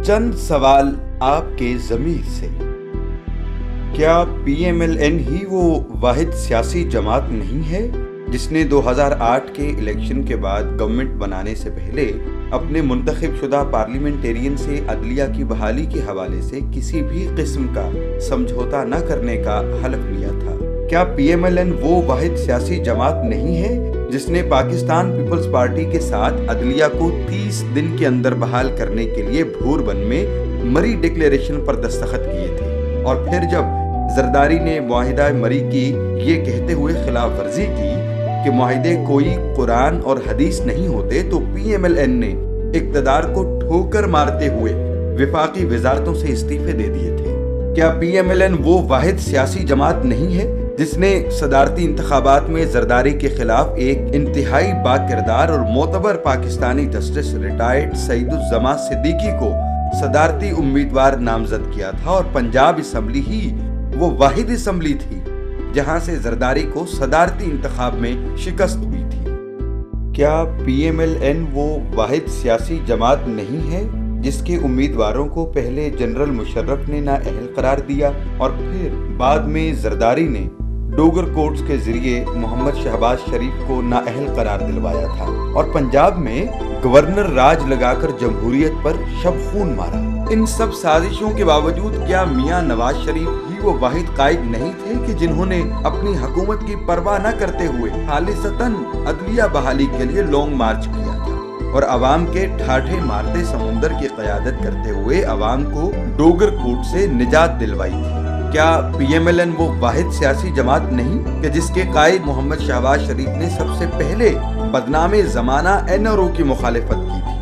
چند سوال آپ کے ضمیر سے۔ کیا پی ایم ایل این ہی وہ واحد سیاسی جماعت نہیں ہے جس نے 2008 کے الیکشن کے بعد گورنمنٹ بنانے سے پہلے اپنے منتخب شدہ پارلیمنٹیرین سے عدلیہ کی بحالی کے حوالے سے کسی بھی قسم کا سمجھوتا نہ کرنے کا حلف لیا تھا؟ کیا پی ایم ایل این وہ واحد سیاسی جماعت نہیں ہے جس نے پاکستان پیپلز پارٹی کے ساتھ عدلیہ کو 30 دن کے اندر بحال کرنے کے لیے بھور بن میں مری ڈکلیریشن پر دستخط کیے تھے، اور پھر جب زرداری نے معاہدہ مری کی یہ کہتے ہوئے خلاف ورزی کی کہ معاہدے کوئی قرآن اور حدیث نہیں ہوتے، تو پی ایم ایل این نے اقتدار کو ٹھوکر مارتے ہوئے وفاقی وزارتوں سے استعفے دے دیے تھے؟ کیا پی ایم ایل این وہ واحد سیاسی جماعت نہیں ہے جس نے صدارتی انتخابات میں زرداری کے خلاف ایک انتہائی باکردار اور معتبر پاکستانی جسٹس ریٹائرڈ سعید الزماں صدیقی کو صدارتی امیدوار نامزد کیا تھا، اور پنجاب اسمبلی ہی وہ واحد اسمبلی تھی جہاں سے زرداری کو صدارتی انتخاب میں شکست ہوئی تھی؟ کیا پی ایم ایل این وہ واحد سیاسی جماعت نہیں ہے جس کے امیدواروں کو پہلے جنرل مشرف نے نااہل قرار دیا اور پھر بعد میں زرداری نے ڈوگر کورٹس کے ذریعے محمد شہباز شریف کو نااہل قرار دلوایا تھا، اور پنجاب میں گورنر راج لگا کر جمہوریت پر شب خون مارا؟ ان سب سازشوں کے باوجود کیا میاں نواز شریف ہی وہ واحد قائد نہیں تھے کہ جنہوں نے اپنی حکومت کی پرواہ نہ کرتے ہوئے خالصتاً عدلیہ بحالی کے لیے لانگ مارچ کیا تھا اور عوام کے ٹھاٹھے مارتے سمندر کی قیادت کرتے ہوئے عوام کو ڈوگر کورٹ سے نجات دلوائی تھی؟ کیا پی ایم ایل این وہ واحد سیاسی جماعت نہیں کہ جس کے قائد محمد شہباز شریف نے سب سے پہلے بدنام زمانہ این آر او کی مخالفت کی تھی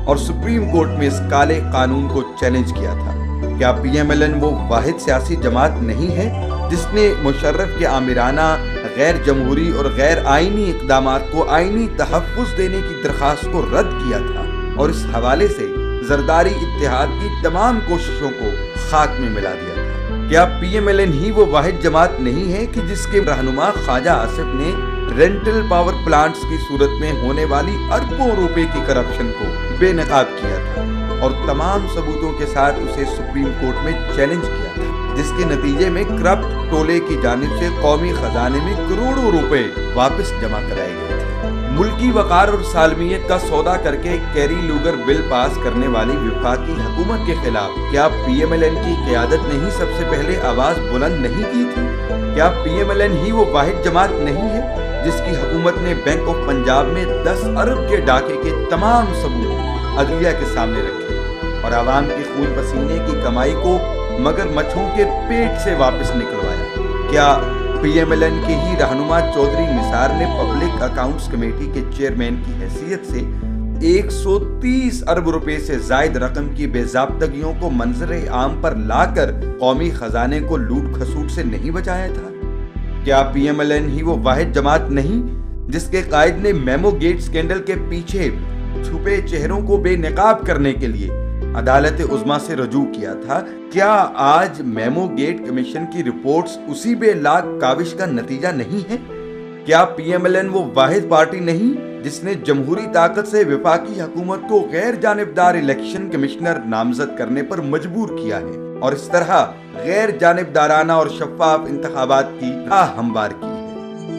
اور سپریم کورٹ میں اس کالے قانون کو چیلنج کیا تھا؟ کیا پی ایم ایل این وہ واحد سیاسی جماعت نہیں ہے جس نے مشرف کے آمرانہ غیر جمہوری اور غیر آئینی اقدامات کو آئینی تحفظ دینے کی درخواست کو رد کیا تھا اور اس حوالے سے زرداری اتحاد کی تمام کوششوں کو خاک میں ملا دیا تھا؟ کیا پی ایم ایل این ہی وہ واحد جماعت نہیں ہے کہ جس کے رہنما خواجہ آصف نے رینٹل پاور پلانٹس کی صورت میں ہونے والی اربوں روپے کی کرپشن کو بے نقاب کیا تھا اور تمام ثبوتوں کے ساتھ اسے سپریم کورٹ میں چیلنج کیا تھا، جس کے نتیجے میں کرپٹ ٹولے کی جانب سے قومی خزانے میں کروڑوں روپے واپس جمع کرائے گئے تھے؟ ملکی وقار اور سالمیت کا سودا کر کے کیری لوگر بل پاس کرنے والی وفاقی حکومت کے خلاف کیا پی ایم ایل این کی قیادت نے ہی سب سے پہلے آواز بلند نہیں کی تھی؟ کیا پی ایم ایل این ہی وہ واحد جماعت نہیں ہے جس کی حکومت نے بینک آف پنجاب میں 10 ارب کے ڈاکے کے تمام ثبوت عدلیہ کے سامنے رکھے اور عوام کے خون پسینے کی کمائی کو مگر مچھوں کے پیٹ سے واپس نکلوایا؟ کیا پی ایم ایل این کے ہی رہنما چودھری نثار نے پبلک اکاؤنٹس کمیٹی کے چیئرمین کی حیثیت سے 130 ارب روپے سے زائد رقم کی بے ضابطگیوں کو منظر عام پر لا کر قومی خزانے کو لوٹ کھسوٹ سے نہیں بچایا تھا؟ کیا پی ایم ایل این ہی وہ واحد جماعت نہیں جس کے قائد نے میمو گیٹ سکینڈل کے پیچھے چھپے چہروں کو بے نقاب کرنے کے لیے عدالت عظمیٰ سے رجوع کیا تھا؟ کیا آج میمو گیٹ کمیشن کی رپورٹس اسی بے لاگ کاوش کا نتیجہ نہیں ہے؟ کیا پی ایم ایل این وہ واحد پارٹی نہیں جس نے جمہوری طاقت سے وفاقی حکومت کو غیر جانبدار الیکشن کمشنر نامزد کرنے پر مجبور کیا ہے اور اس طرح غیر جانبدارانہ اور شفاف انتخابات کی راہ ہموار کی ہے؟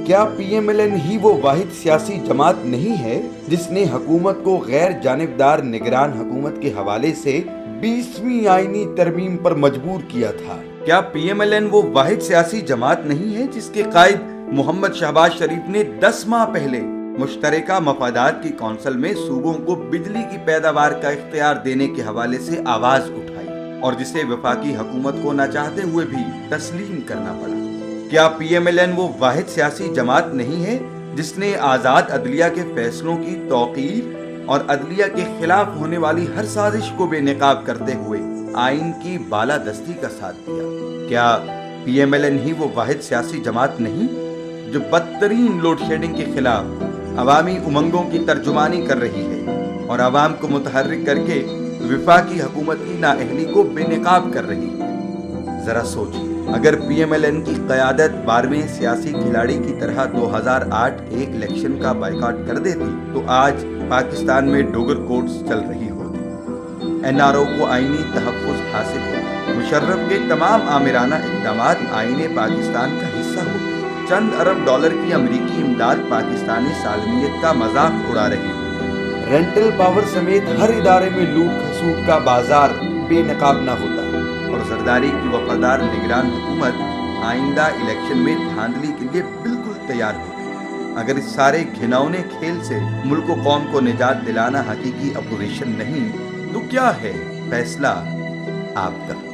کیا پی ایم ایل این ہی وہ واحد سیاسی جماعت نہیں ہے جس نے حکومت کو غیر جانبدار نگران حکومت کے حوالے سے 20ویں آئینی ترمیم پر مجبور کیا تھا؟ کیا پی ایم ایل این وہ واحد سیاسی جماعت نہیں ہے جس کے قائد محمد شہباز شریف نے 10 ماہ پہلے مشترکہ مفادات کی کونسل میں صوبوں کو بجلی کی پیداوار کا اختیار دینے کے حوالے سے آواز اٹھائی اور جسے وفاقی حکومت کو نہ چاہتے ہوئے بھی تسلیم کرنا پڑا؟ کیا پی ایم ایل این وہ واحد سیاسی جماعت نہیں ہے جس نے آزاد عدلیہ کے فیصلوں کی توقیر اور عدلیہ کے خلاف ہونے والی ہر سازش کو بے نقاب کرتے ہوئے آئین کی بالادستی کا ساتھ دیا؟ کیا پی ایم ایل این ہی وہ واحد سیاسی جماعت نہیں جو بدترین لوڈ شیڈنگ کے خلاف عوامی امنگوں کی ترجمانی کر رہی ہے اور عوام کو متحرک کر کے وفاقی حکومت کی نااہلی کو بے نقاب کر رہی ہے؟ ذرا سوچیے، اگر پی ایم ایل این کی قیادت 12ویں سیاسی کھلاڑی کی طرح 2008 کے الیکشن کا بائیکاٹ کر دیتی تو آج پاکستان میں ڈوگر کورٹس چل رہی ہوتی۔ NRO کو آئینی تحفظ حاصل ہو، مشرف کے تمام آمرانہ اقدامات آئین پاکستان کا حصہ ہو، چند ارب ڈالر کی امریکی امداد پاکستانی سالمیت کا مذاق اڑا رہی ہو، رینٹل پاور سمیت ہر ادارے میں لوٹ کھسوٹ کا بازار بے نقاب نہ ہوتا، اور زرداری کی وفادار نگران حکومت آئندہ الیکشن میں دھاندلی کے لیے بالکل تیار ہوتی۔ اگر اس سارے گھناؤنے کھیل سے ملک و قوم کو نجات دلانا حقیقی اپوزیشن نہیں تو کیا ہے؟ فیصلہ آپ کا۔